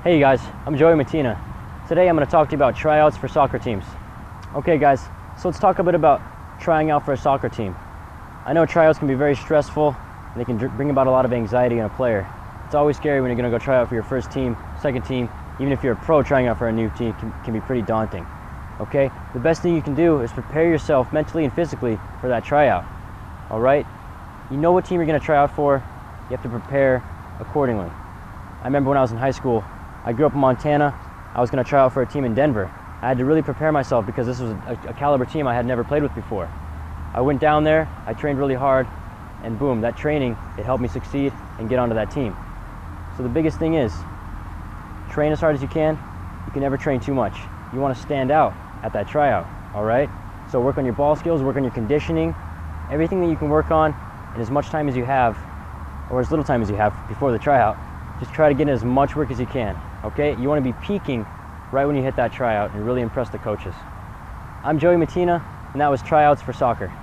Hey guys, I'm Joey Mattina. Today I'm going to talk to you about tryouts for soccer teams. Okay guys, so let's talk a bit about trying out for a soccer team. I know tryouts can be very stressful and they can bring about a lot of anxiety in a player. It's always scary when you're going to go try out for your first team, second team, even if you're a pro trying out for a new team can be pretty daunting. Okay, the best thing you can do is prepare yourself mentally and physically for that tryout. Alright, you know what team you're going to try out for, you have to prepare accordingly. I remember when I was in high school, I grew up in Montana. I was going to try out for a team in Denver. I had to really prepare myself because this was a caliber team I had never played with before. I went down there, I trained really hard, and boom, that training, it helped me succeed and get onto that team. So the biggest thing is, train as hard as you can. You can never train too much. You want to stand out at that tryout, all right? So work on your ball skills, work on your conditioning, everything that you can work on in as much time as you have, or as little time as you have before the tryout. Just try to get in as much work as you can, okay? You want to be peaking right when you hit that tryout and really impress the coaches. I'm Joey Mattina, and that was Tryouts for Soccer.